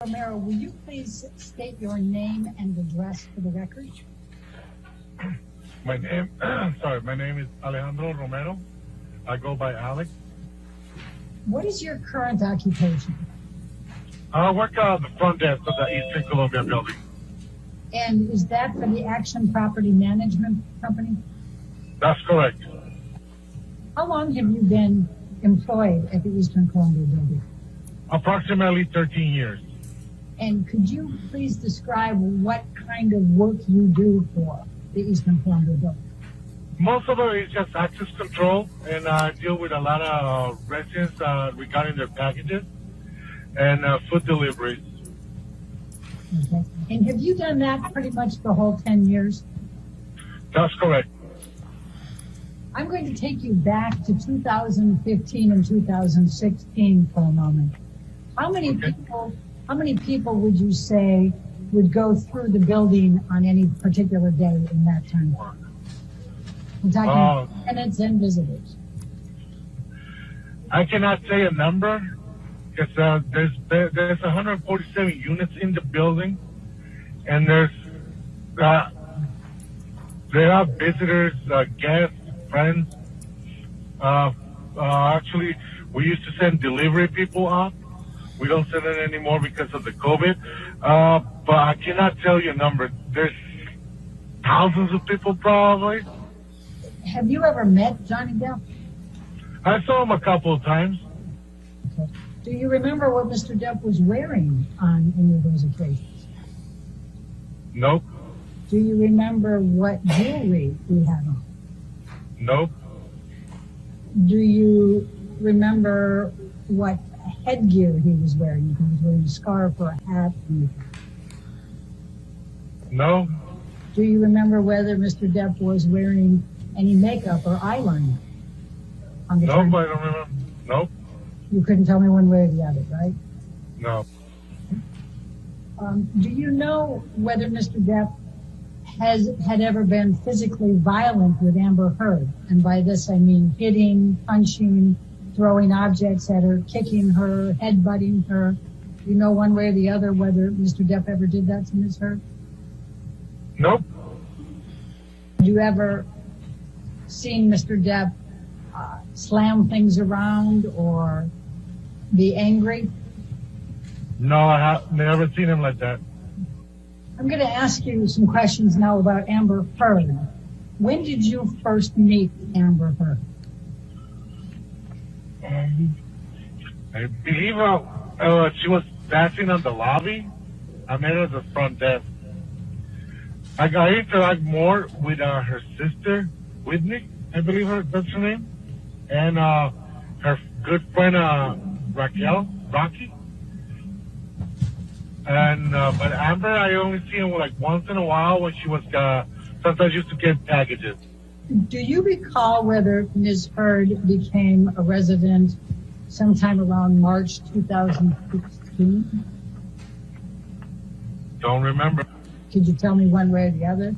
Romero, will you please state your name and address for the record? My name is Alejandro Romero. I go by Alex. What is your current occupation? I work on the front desk of the Eastern Columbia building. And is that for the Action Property Management Company? That's correct. How long have you been employed at the Eastern Columbia building? Approximately 13 years. And could you please describe what kind of work you do for the Eastern Columbia building? Most of it is just access control, and I deal with a lot of residents regarding their packages and food deliveries. Okay. And have you done that pretty much the whole 10 years? That's correct. I'm going to take you back to 2015 and 2016 for a moment. How many people would you say would go through the building on any particular day in that time? I'm talking tenants and visitors. I cannot say a number because there's 147 units in the building, and there are visitors, guests, friends. Actually, we used to send delivery people out. We don't send it anymore because of the COVID. But I cannot tell you a number. There's thousands of people probably. Have you ever met Johnny Depp? I saw him a couple of times. Okay. Do you remember what Mr. Depp was wearing on any of those occasions? Nope. Do you remember what jewelry he had on? Nope. Do you remember what headgear he was wearing? If he was wearing a scarf or a hat? No. Do you remember whether Mr. Depp was wearing any makeup or eyeliner? Nope, I don't remember. Nope. You couldn't tell me one way or the other, right? No. Do you know whether Mr. Depp had ever been physically violent with Amber Heard? And by this I mean hitting, punching, throwing objects at her, kicking her, headbutting her. Do you know one way or the other whether Mr. Depp ever did that to Ms. Heard? Nope. Did you ever seen Mr. Depp slam things around or be angry? No, I have never seen him like that. I'm going to ask you some questions now about Amber Heard. When did you first meet Amber Heard? I believe she was dancing on the lobby. I met her at the front desk. I interact more with her sister, Whitney, I believe that's her name, and her good friend Rocky. And but Amber, I only see him like once in a while when she was sometimes used to get packages. Do you recall whether Ms. Heard became a resident sometime around March 2016? Don't remember. Could you tell me one way or the other?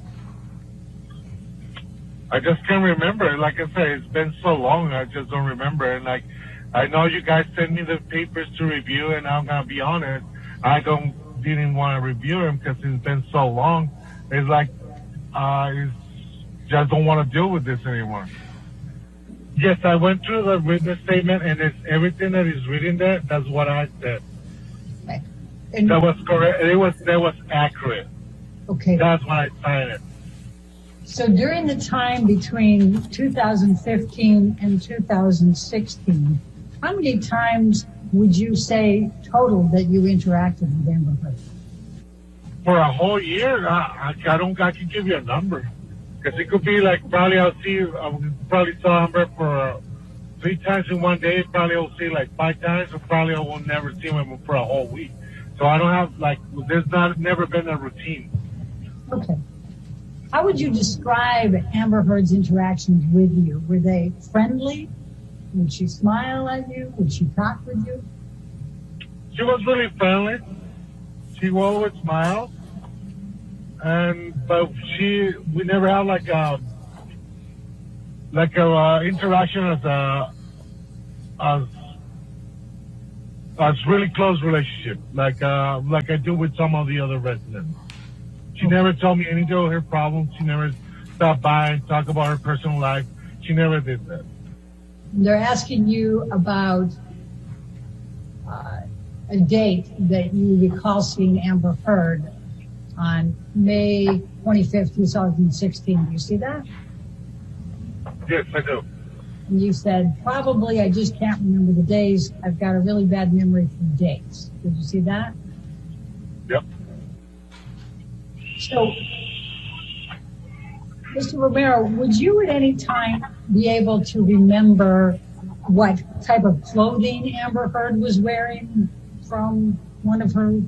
I just can't remember. Like I said, it's been so long, I just don't remember. And like, I know you guys sent me the papers to review, and I'm gonna be honest, I didn't want to review them because it's been so long. It's like, just don't want to deal with this anymore. Yes, I went through the witness statement, and it's everything that is written there. That's what I said. Okay. And that was correct. That was accurate. Okay. That's when I signed it. So during the time between 2015 and 2016, how many times would you say total that you interacted with Amber Heard? For a whole year, I can give you a number. Because it could be like probably I probably saw Amber for 3 times in one day. Probably I'll see like 5 times, or probably I will never see him for a whole week. So I don't have never been a routine. Okay. How would you describe Amber Heard's interactions with you? Were they friendly? Would she smile at you? Would she talk with you? She was really friendly. She always smiled. But we never had like a interaction as It's really close relationship, like I do with some of the other residents. She never told me any of her problems. She never stopped by and talk about her personal life. She never did that. They're asking you about a date that you recall seeing Amber Heard on May 25th, 2016. Do you see that? Yes, I do. And you said, probably I just can't remember the days. I've got a really bad memory for dates. Did you see that? Yep. So, Mr. Romero, would you at any time be able to remember what type of clothing Amber Heard was wearing from one of her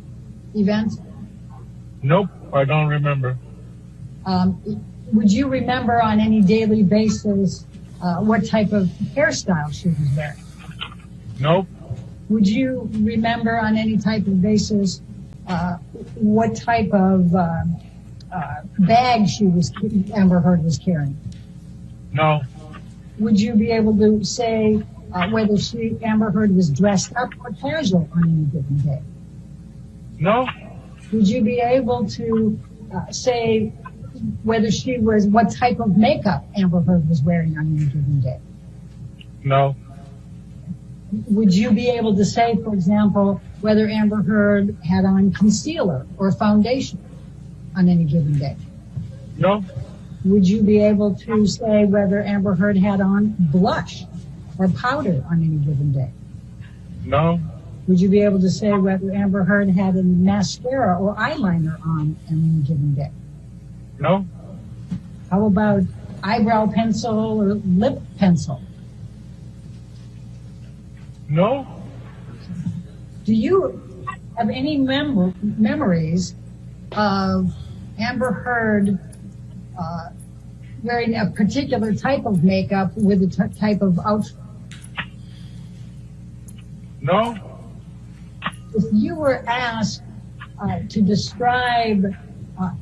events? Nope, I don't remember. Would you remember on any daily basis what type of hairstyle she was wearing? Nope. Would you remember on any type of basis what type of bag Amber Heard was carrying? No. Would you be able to say whether Amber Heard was dressed up or casual on any given day? No. Would you be able to say whether what type of makeup Amber Heard was wearing on any given day? No. Would you be able to say, for example, whether Amber Heard had on concealer or foundation on any given day? No. Would you be able to say whether Amber Heard had on blush or powder on any given day? No. Would you be able to say whether Amber Heard had a mascara or eyeliner on any given day? No. How about eyebrow pencil or lip pencil? No. Do you have any memories of Amber Heard wearing a particular type of makeup with a type of outfit? No. If you were asked to describe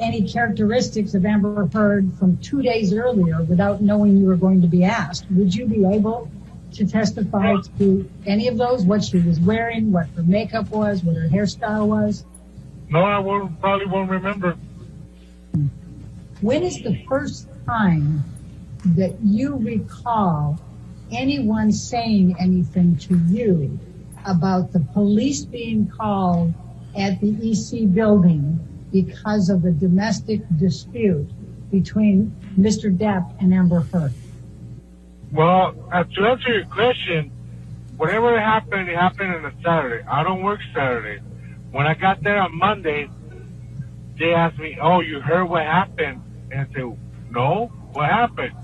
any characteristics of Amber Heard from 2 days earlier without knowing you were going to be asked, would you be able to testify to any of those? What she was wearing, what her makeup was, what her hairstyle was? No, I probably won't remember. When is the first time that you recall anyone saying anything to you about the police being called at the EC building because of a domestic dispute between Mr. Depp and Amber Heard? Well, to answer your question, whatever happened, it happened on a Saturday. I don't work Saturday. When I got there on Monday, they asked me, "Oh, you heard what happened?" And I said, "No, what happened?"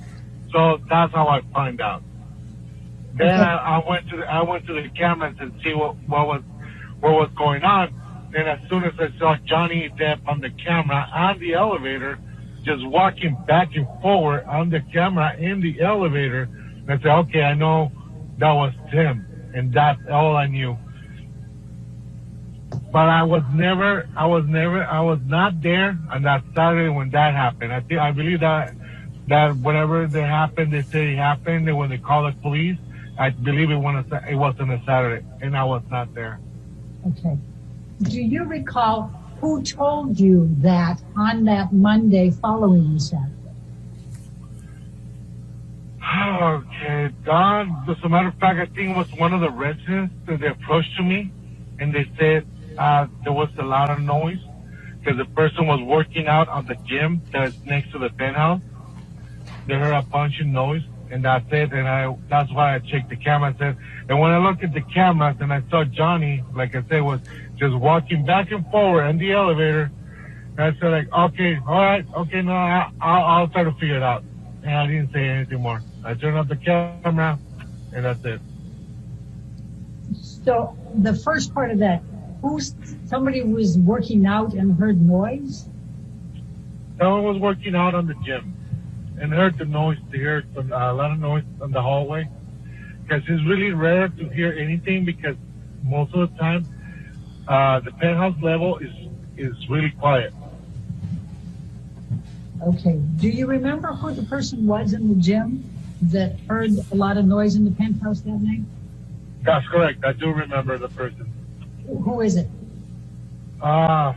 So that's how I find out. Then I went to the cameras and see what was going on. And as soon as I saw Johnny Depp on the camera on the elevator, just walking back and forward on the camera in the elevator, I said, "Okay, I know that was him," and that's all I knew. But I was not there on that Saturday when that happened. I believe that whatever that happened, they say it happened, and when they call the police, I believe it wasn't a Saturday, and I was not there. Okay. Do you recall who told you that on that Monday following the Saturday? Okay, Don, as a matter of fact, I think it was one of the residents that they approached to me, and they said there was a lot of noise because the person was working out on the gym that's next to the penthouse. They heard a bunch of noise, and that's it. And that's why I checked the camera. And when I looked at the cameras and I saw Johnny, like I said, was just walking back and forward in the elevator, and I said, like, okay, all right, okay, no, I'll try to figure it out. And I didn't say anything more. I turned off the camera, and that's it. So the first part of that, somebody was working out and heard noise? Someone was working out on the gym and heard the noise. They heard a lot of noise on the hallway. Because it's really rare to hear anything because most of the time the penthouse level is really quiet. Okay. Do you remember who the person was in the gym that heard a lot of noise in the penthouse that night? That's correct. I do remember the person. Who is it? I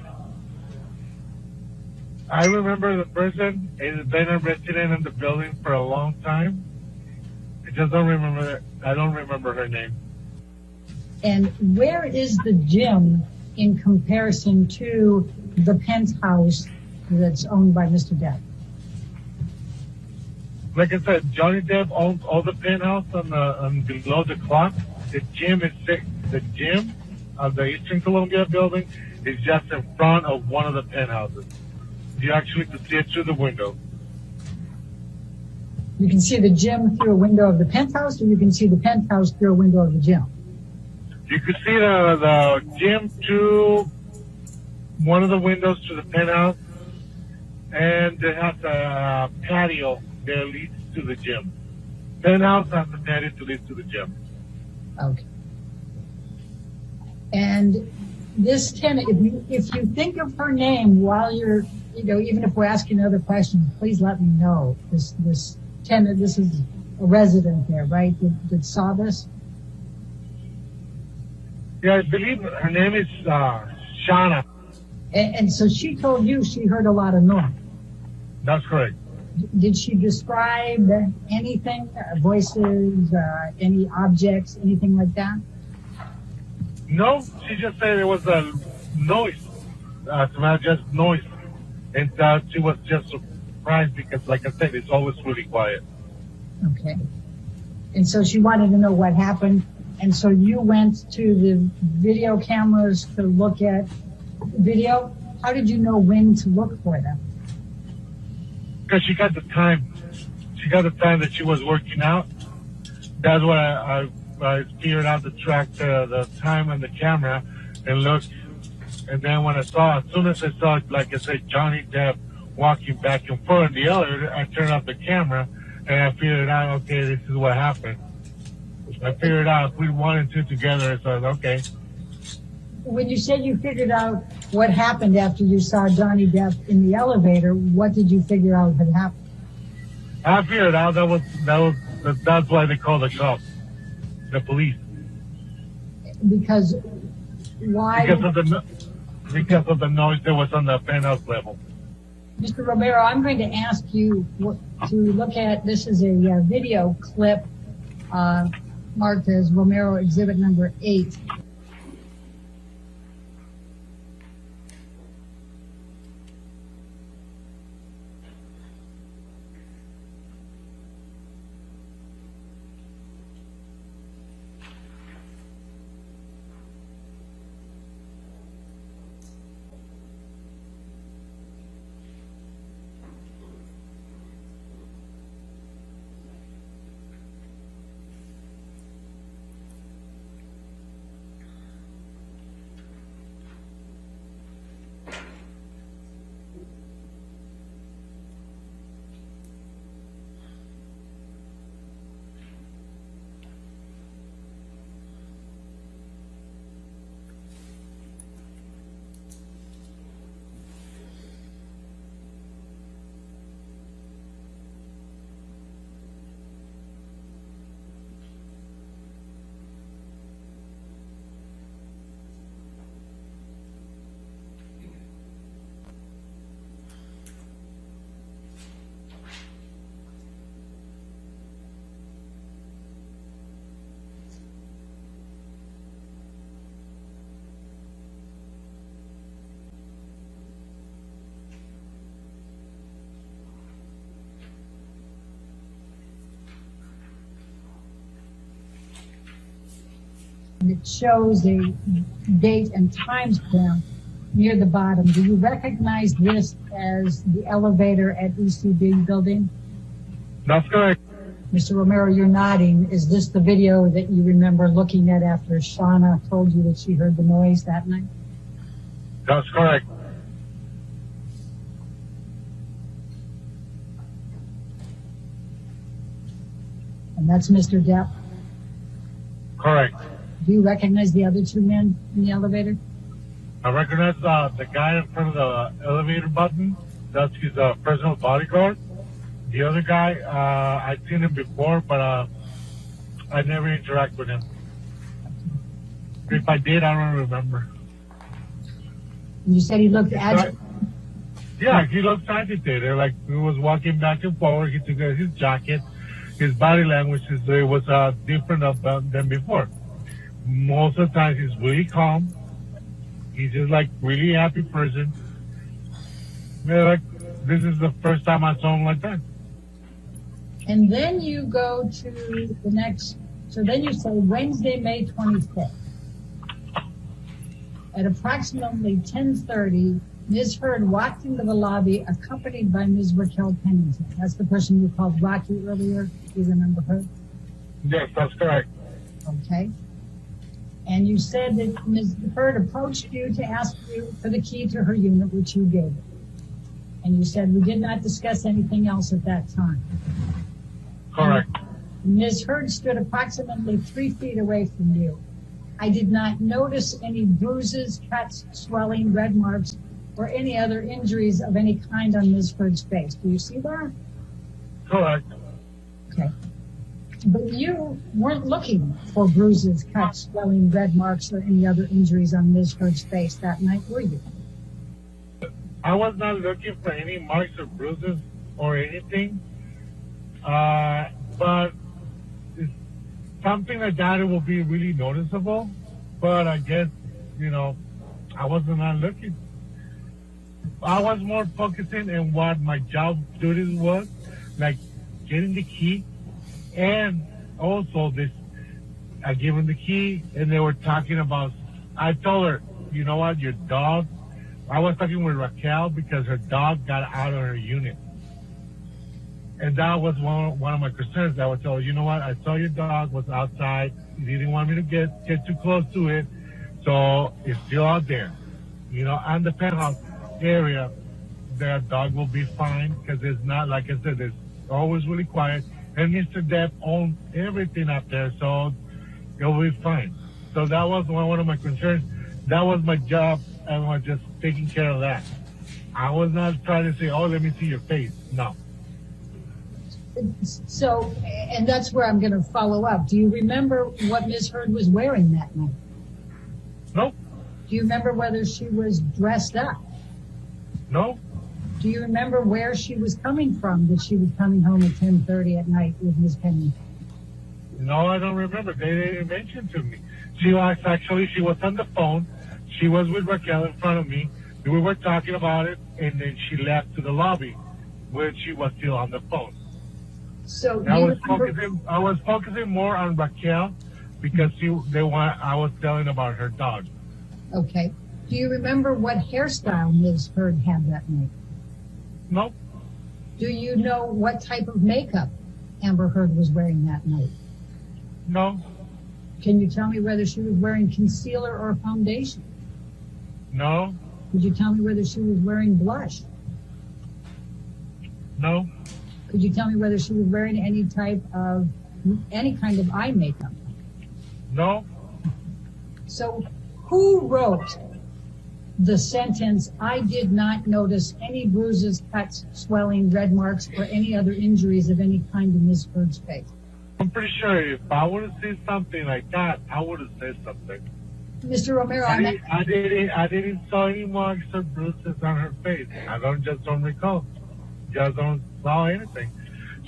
remember the person. It's been a resident in the building for a long time. I just don't remember. I don't remember her name. And where is the gym in comparison to the penthouse that's owned by Mr. Depp? Like I said, Johnny Depp owns all the penthouse on below the clock. The gym of the Eastern Columbia building is just in front of one of the penthouses. You actually can see it through the window. You can see the gym through a window of the penthouse, or you can see the penthouse through a window of the gym? You could see the gym through one of the windows to the penthouse, and it has a patio that leads to the gym. Penthouse has a patio to lead to the gym. Okay. And this tenant, if you think of her name while you're, even if we're asking other questions, please let me know. This tenant, this is a resident there, right? That saw this? Yeah, I believe her name is Shauna. And so she told you she heard a lot of noise. That's correct. Did she describe anything, voices, any objects, anything like that? No, she just said it was a noise. Just noise. And she was just surprised because, like I said, it's always really quiet. Okay. And so she wanted to know what happened. And so you went to the video cameras to look at video. How did you know when to look for them? Because she got the time. She got the time that she was working out. That's what I figured out to track the time on the camera and looked. And then when as soon as I saw, like I said, Johnny Depp walking back and forth in the elevator, I turned off the camera and I figured out, okay, this is what happened. I figured out if we one and two together, so I was okay. When you said you figured out what happened after you saw Johnny Depp in the elevator, what did you figure out had happened? I figured out that's why they call the cops, the police. Because why? Because of the noise that was on the penthouse level. Mr. Romero, I'm going to ask you to look at, this is a video clip marked as Romero Exhibit Number 8. It shows a date and time stamp near the bottom. Do you recognize this as the elevator at ECB building? That's correct. Mr. Romero, you're nodding. Is this the video that you remember looking at after Shauna told you that she heard the noise that night? That's correct. And that's Mr. Depp? Correct. Do you recognize the other two men in the elevator? I recognize the guy in front of the elevator button. That's his personal bodyguard. The other guy, I've seen him before, but I never interact with him. If I did, I don't remember. You said he looked agitated. Yeah, he looked agitated. Like he was walking back and forward. He took his jacket. His body language was different than before. Most of the time, he's really calm. He's just like really happy person. Yeah, like this is the first time I saw him like that. And then you go to the next, so then you say Wednesday, May 25th. At approximately 10:30, Ms. Heard walked into the lobby accompanied by Ms. Raquel Pennington. That's the person you called Rocky earlier. Do you remember her? Yes, that's correct. Okay. And you said that Ms. Heard approached you to ask you for the key to her unit, which you gave her. And you said we did not discuss anything else at that time. Correct. Ms. Heard stood approximately 3 feet away from you. I did not notice any bruises, cuts, swelling, red marks, or any other injuries of any kind on Ms. Heard's face. Do you see that? Correct. Okay. But you weren't looking for bruises, cuts, swelling, red marks, or any other injuries on Ms. Heard's face that night, were you? I was not looking for any marks or bruises or anything. But it's something like that, it will be really noticeable. But I guess, I wasn't not looking. I was more focusing on what my job duties was, like getting the key. And also I gave them the key and they were talking about, I told her, you know what, your dog, I was talking with Raquel because her dog got out of her unit. And that was one of my concerns. I would tell her, you know what, I saw your dog was outside. You didn't want me to get too close to it. So it's still out there. On the penthouse area, the dog will be fine because it's not, like I said, it's always really quiet. And Mr. Depp owns everything up there, so it'll be fine. So that was one of my concerns. That was my job. I was just taking care of that. I was not trying to say, oh, let me see your face. No. So, and that's where I'm going to follow up. Do you remember what Ms. Heard was wearing that night? Nope. Do you remember whether she was dressed up? No. Do you remember where she was coming from, that she was coming home at 10:30 at night with Ms. Pennington? No, I don't remember. They didn't mention to me. She was on the phone. She was with Raquel in front of me. We were talking about it, and then she left to the lobby where she was still on the phone. So I was focusing more on Raquel because I was telling about her dog. Okay. Do you remember what hairstyle Ms. Heard had that night? Nope. Do you know what type of makeup Amber Heard was wearing that night? No. Can you tell me whether she was wearing concealer or foundation? No. Could you tell me whether she was wearing blush? No. Could you tell me whether she was wearing any kind of eye makeup? No. So who wrote the sentence, I did not notice any bruises, cuts, swelling, red marks, or any other injuries of any kind in Ms. Heard's face? I'm pretty sure if I would have seen something like that, I would have said something. Mr. Romero, I didn't saw any marks or bruises on her face. I don't recall. Just don't saw anything.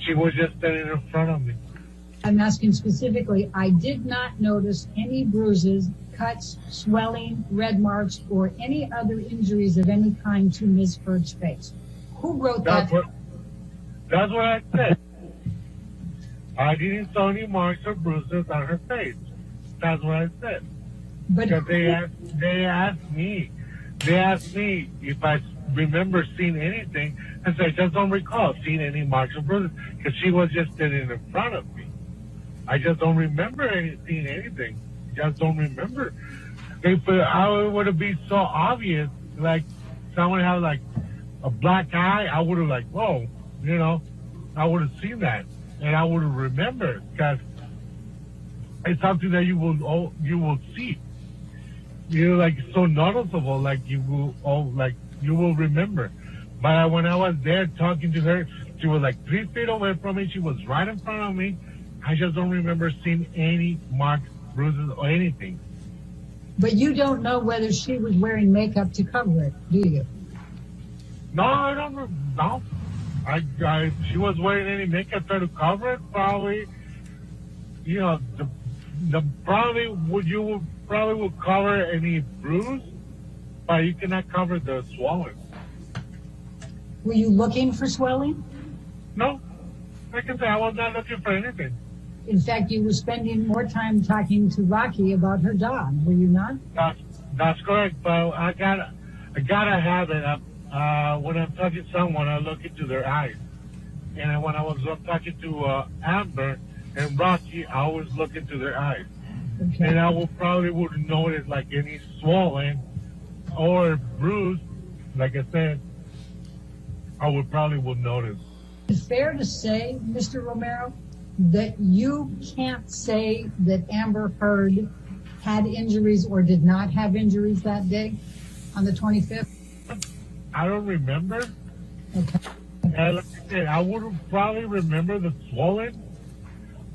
She was just standing in front of me. I'm asking specifically, I did not notice any bruises, cuts, swelling, red marks, or any other injuries of any kind to Ms. Heard's face. Who wrote that? That's what I said. I didn't saw any marks or bruises on her face. That's what I said. But because they asked me if I remember seeing anything. I said, I just don't recall seeing any marks or bruises because she was just standing in front of me. I just don't remember seeing anything. Just don't remember. If it would have been so obvious, like someone had like a black eye, I would have like, whoa, I would have seen that and I would have remembered because it's something that you will see. Like so noticeable, like you will remember. But when I was there talking to her, she was like 3 feet away from me. She was right in front of me. I just don't remember seeing any marks, bruises, or anything. But you don't know whether she was wearing makeup to cover it, do you? No, I don't know. No. She was wearing any makeup to cover it, probably. You know, the probably would cover any bruise, but you cannot cover the swelling. Were you looking for swelling? No, like I said, I was not looking for anything. In fact, you were spending more time talking to Rocky about her dog, were you not? That's correct, but I gotta have it. When I'm touching someone, I look into their eyes. And when I was talking to Amber and Rocky, I always look into their eyes. Okay. And I wouldn't notice like any swelling or bruise. Like I said, I would notice. Is it fair to say, Mr. Romero, that you can't say that Amber Heard had injuries or did not have injuries that day on the 25th? I don't remember. Okay. And like I said, I would probably remember the swelling,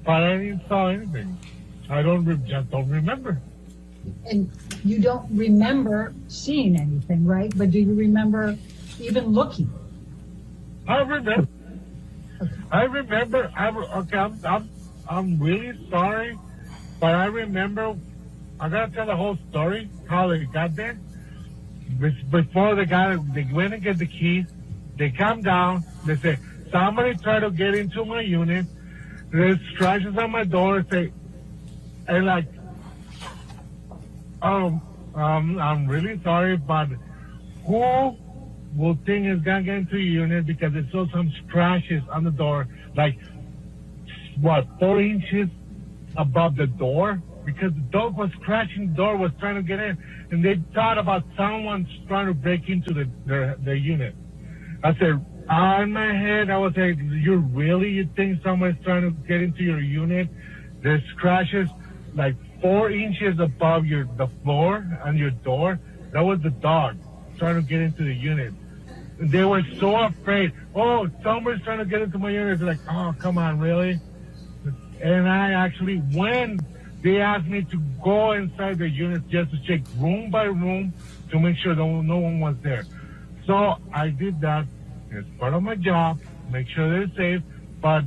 but I didn't saw anything. I just don't remember. And you don't remember seeing anything, right? But do you remember even looking? I remember. I'm really sorry, but I remember. I gotta tell the whole story how they got there. Before they went and get the keys. They come down. They say somebody tried to get into my unit. There's scratches on my door. And like, I'm really sorry, but who will think is gonna get into your unit because they saw some scratches on the door, like 4 inches above the door, because the dog was scratching the door, was trying to get in, and they thought about someone trying to break into their unit. I said, in my head, I was saying, you think someone's trying to get into your unit? There's scratches like 4 inches above the floor on your door. That was the dog trying to get into the unit. And they were so afraid. Oh, someone's trying to get into my unit. They're like, oh, come on, really? And I actually, when they asked me to go inside the unit just to check room by room to make sure no one was there. So I did that. It's part of my job, make sure they're safe. But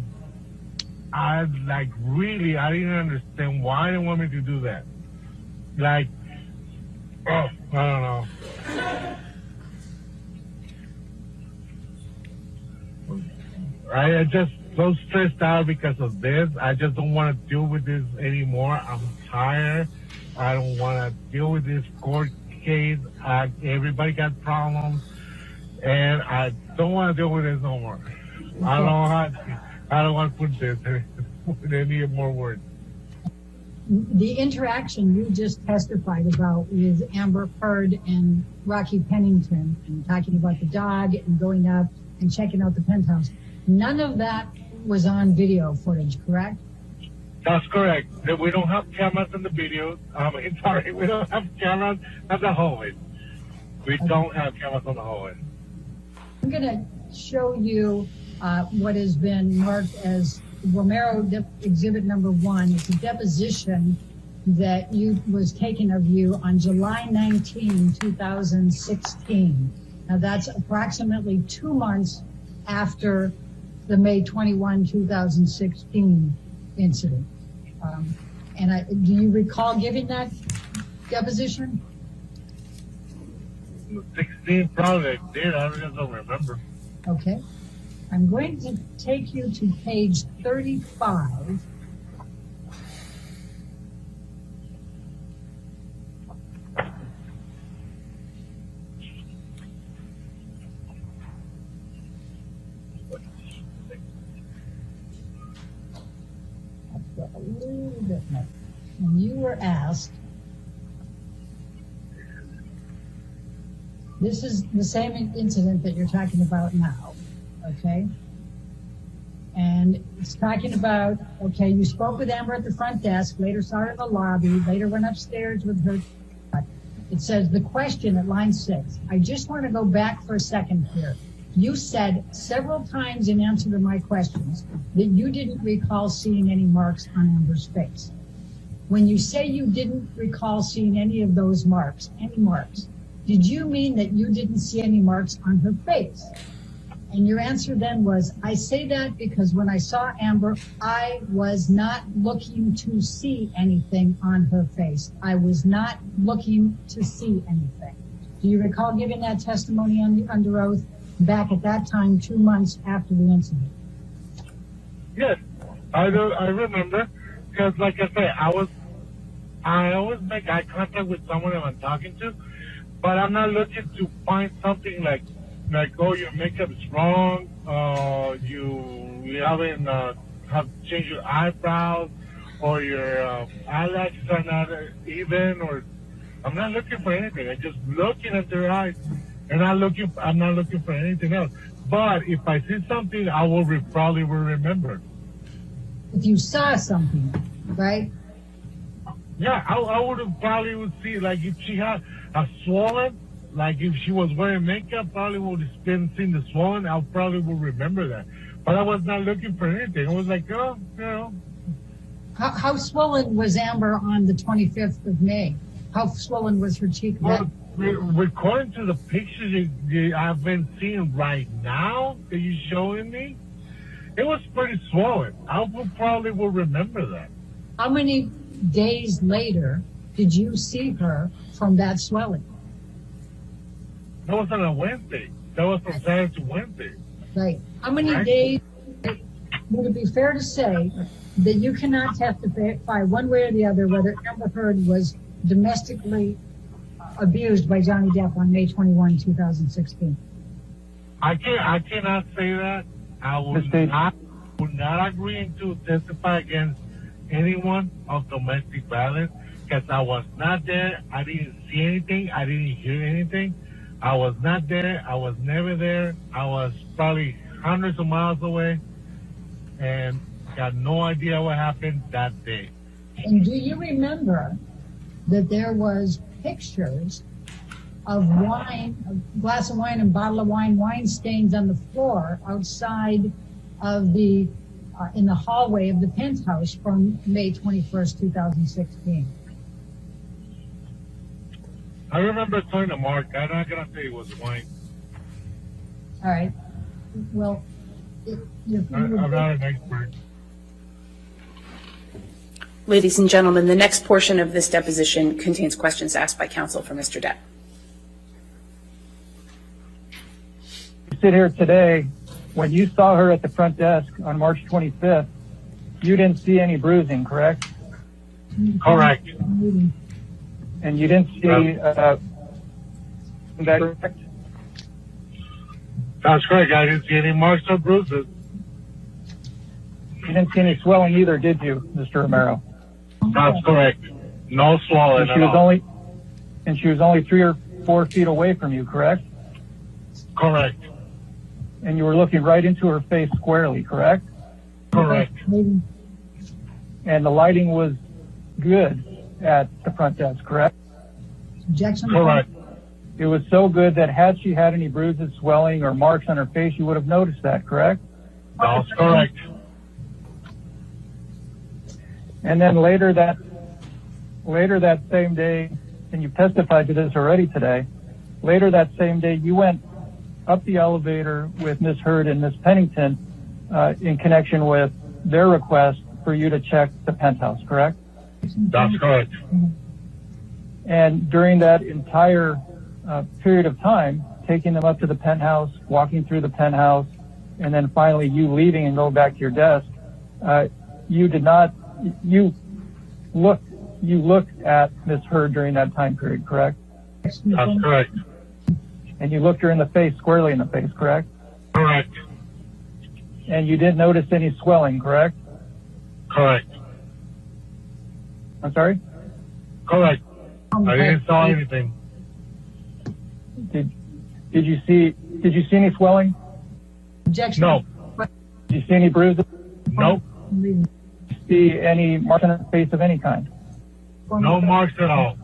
I didn't understand why they want me to do that. Like, I don't know. I just so stressed out because of this. I just don't want to deal with this anymore. I'm tired. I don't want to deal with this court case. Everybody got problems. And I don't want to deal with this no more. I don't want to put this with any more words. The interaction you just testified about with Amber Heard and Rocky Pennington, and talking about the dog and going up and checking out the penthouse, none of that was on video footage, correct? That's correct. We don't have cameras in the videos. Sorry, we don't have cameras at the hallway. We don't have cameras on the hallway. I'm going to show you what has been marked as Romero Exhibit Number 1. It's a deposition that was taken of you on July 19, 2016. Now, that's approximately 2 months after the May 21, 2016 incident. Do you recall giving that deposition? 16, probably I did. I just don't remember. Okay. I'm going to take you to page 35. A little bit more. When you were asked, this is the same incident that you're talking about now, okay? And it's talking about, okay, you spoke with Amber at the front desk, later saw her in the lobby, later went upstairs with her. It says the question at line 6. I just want to go back for a second here. You said several times in answer to my questions that you didn't recall seeing any marks on Amber's face. When you say you didn't recall seeing any of those marks, did you mean that you didn't see any marks on her face? And your answer then was, I say that because when I saw Amber, I was not looking to see anything on her face. I was not looking to see anything. Do you recall giving that testimony under oath back at that time, 2 months after the incident? Yes, I remember, because like I say, I always make eye contact with someone that I'm talking to, but I'm not looking to find something like oh, your makeup is wrong, you haven't have changed your eyebrows, or your eyelashes are not even, or I'm not looking for anything. I'm just looking at their eyes, and I'm not looking for anything else. But if I see something, I will probably will remember. If you saw something, right? Yeah, I would have probably would see, like if she had a swollen, like if she was wearing makeup, probably would have been seeing the swollen. I probably would remember that. But I was not looking for anything. I was like, oh, you know. How swollen was Amber on the 25th of May? How swollen was her cheek then? Well, according to the pictures I've been seeing right now that you're showing me, it was pretty swollen. I probably will remember that. How many days later did you see her from that swelling? That was on a Wednesday. That was from Saturday to Wednesday. Right. How many days would it be fair to say that you cannot testify one way or the other whether Amber Heard was domestically abused by Johnny Depp on May 21, 2016? I cannot say that. I would not agree to testify against anyone of domestic violence because I was not there. I didn't see anything. I didn't hear anything. I was not there. I was never there. I was probably hundreds of miles away and got no idea what happened that day. And do you remember that there was pictures of wine, a glass of wine and bottle of wine stains on the floor outside of the, in the hallway of the penthouse from May 21st, 2016? I remember telling to Mark, I'm not going to say it was wine. All right. Well, I'm not an expert. Ladies and gentlemen, the next portion of this deposition contains questions asked by counsel for Mr. Depp. You sit here today, when you saw her at the front desk on March 25th, you didn't see any bruising, correct? Correct. And you didn't see that, correct? That's correct. I didn't see any marks or bruises. You didn't see any swelling either, did you, Mr. Romero? That's correct. No swelling at all. And she was only 3 or 4 feet away from you, correct? Correct. And you were looking right into her face squarely, correct? Correct. And the lighting was good at the front desk, correct? Objection. Correct. It was so good that had she had any bruises, swelling, or marks on her face, you would have noticed that, correct? That's correct. And then later that same day, and you've testified to this already today, later that same day, you went up the elevator with Ms. Heard and Ms. Pennington in connection with their request for you to check the penthouse, correct? That's correct. And during that entire period of time, taking them up to the penthouse, walking through the penthouse, and then finally you leaving and going back to your desk, you looked at Ms. Heard during that time period, correct? That's correct. And you looked her in the face, squarely in the face, correct? Correct. And you didn't notice any swelling, correct? Correct. I'm sorry? Correct. I didn't saw anything. Did you see any swelling? Objection. No. Did you see any bruises? Nope. Did you see any marks on her face of any kind? No marks at all.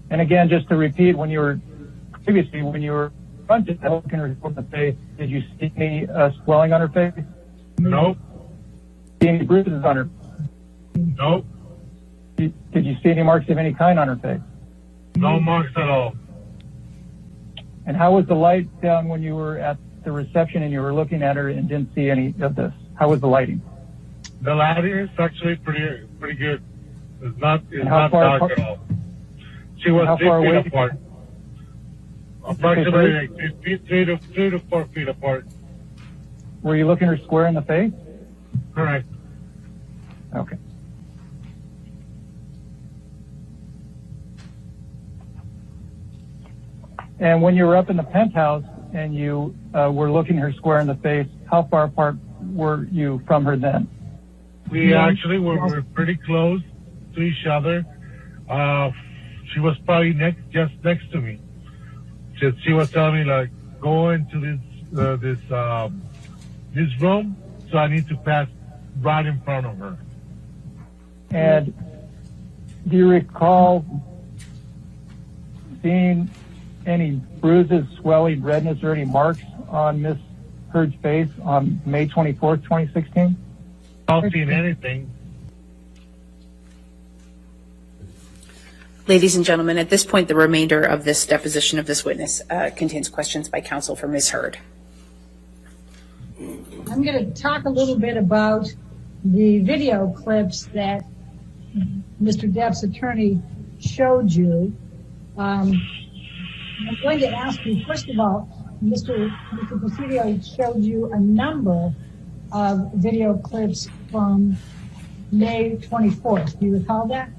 And again, just to repeat, when you were fronted looking her in the face, did you see any swelling on her face? Nope. See any bruises on her? Nope. Did you see any marks of any kind on her face? No marks at all. And how was the light down when you were at the reception and you were looking at her and didn't see any of this? How was the lighting? The lighting is actually pretty good. It's not how far dark apart? at all. She was How 6 far feet away? apart. Approximately like 3 to 4 feet apart. Were you looking her square in the face? Correct. Okay. And when you were up in the penthouse and you were looking her square in the face, how far apart were you from her then? We actually were pretty close to each other. She was probably just next to me. She was telling me like, go into this room, so I need to pass right in front of her. And do you recall seeing any bruises, swelling, redness, or any marks on Miss Heard's face on May 24th, 2016? Not seen anything. Ladies and gentlemen, at this point, the remainder of this deposition of this witness contains questions by counsel for Ms. Heard. I'm going to talk a little bit about the video clips that Mr. Depp's attorney showed you. I'm going to ask you, first of all, Mr. Presidio showed you a number of video clips from May 24th. Do you recall that?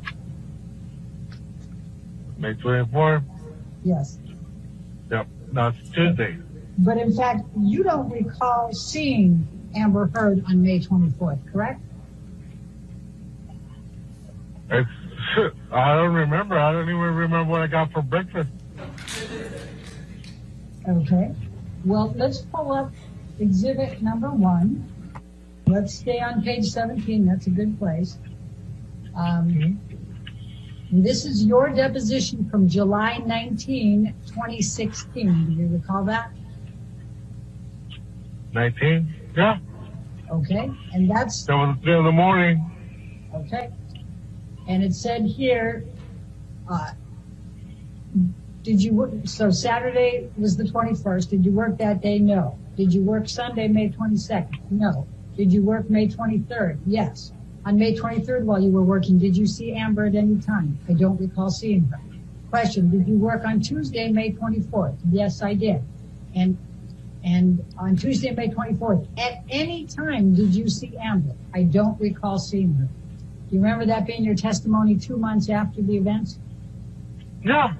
May 24th. Yes. Yep. That's Tuesday. But in fact, you don't recall seeing Amber Heard on May 24th, correct? I don't remember. I don't even remember what I got for breakfast. Okay. Well, let's pull up exhibit number 1. Let's stay on page 17. That's a good place. This is your deposition from July 19, 2016. Do you recall that? 19? Yeah. Okay. And that's, That was in the morning. okay. And it said here, did you work, so Saturday was the 21st. Did you work that day? No. Did you work Sunday, May 22nd? No. Did you work May 23rd? Yes. On May 23rd, while you were working, did you see Amber at any time? I don't recall seeing her. Question, did you work on Tuesday, May 24th? Yes, I did. And on Tuesday, May 24th, at any time did you see Amber? I don't recall seeing her. Do you remember that being your testimony 2 months after the events? Yeah.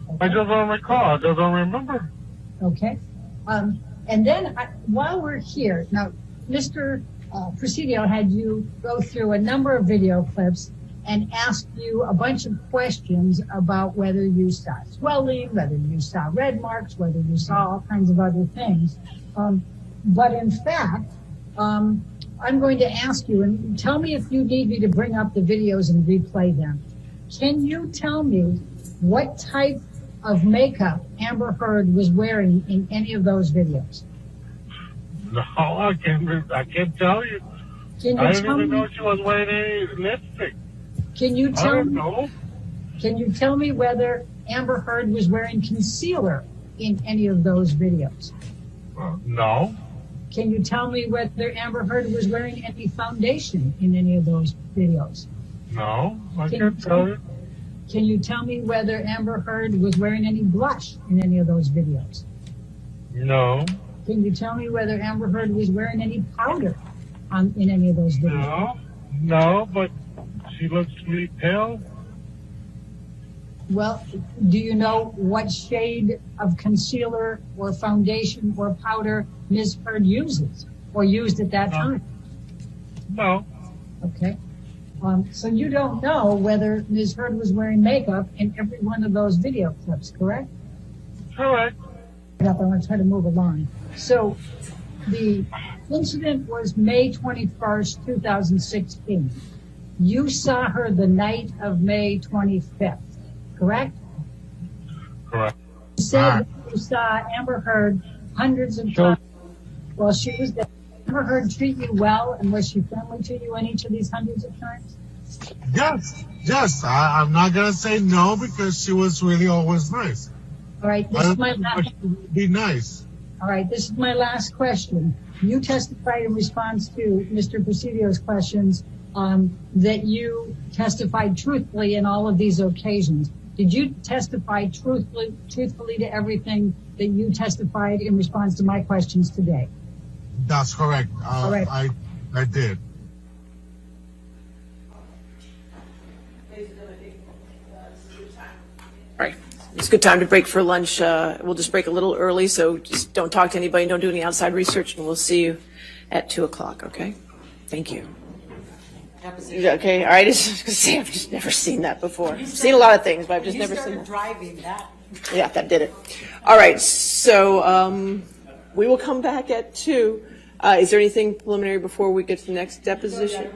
Okay. I just don't recall. I just don't remember. Okay. And then while we're here, now, Mr. Presidio had you go through a number of video clips and ask you a bunch of questions about whether you saw swelling, whether you saw red marks, whether you saw all kinds of other things. But in fact, I'm going to ask you, and tell me if you need me to bring up the videos and replay them. Can you tell me what type of makeup Amber Heard was wearing in any of those videos? No, I can't tell you. Can I you didn't tell even me? know she was wearing any lipstick. Can you I tell don't me? know. Can you tell me whether Amber Heard was wearing concealer in any of those videos? No. Can you tell me whether Amber Heard was wearing any foundation in any of those videos? No, I Can can't you tell you. Can you tell me whether Amber Heard was wearing any blush in any of those videos? No. Can you tell me whether Amber Heard was wearing any powder in any of those videos? No, but she looks really pale. Well, do you know what shade of concealer or foundation or powder Ms. Heard uses or used at that time? No. Okay. So you don't know whether Ms. Heard was wearing makeup in every one of those video clips, correct? Correct. I want to try to move along. So the incident was May 21st, 2016. You saw her the night of May 25th, correct? Correct. You said that you saw Amber Heard hundreds of times while she was there. Amber Heard treat you well and was she friendly to you in each of these hundreds of times? Yes. I'm not gonna say no because she was really always nice. All right, this is my last. Be nice. All right, this is my last question. You testified in response to Mr. Presidio's questions that you testified truthfully in all of these occasions. Did you testify truthfully to everything that you testified in response to my questions today? That's correct. All right. I did. All right. It's a good time to break for lunch. We'll just break a little early, so just don't talk to anybody, don't do any outside research, and we'll see you at 2 o'clock, okay? Thank you. Okay, all right. I've just never seen that before. I've seen a lot of things, but I've just never seen that. Driving that. Yeah, that did it. All right, so we will come back at 2. Is there anything preliminary before we get to the next deposition?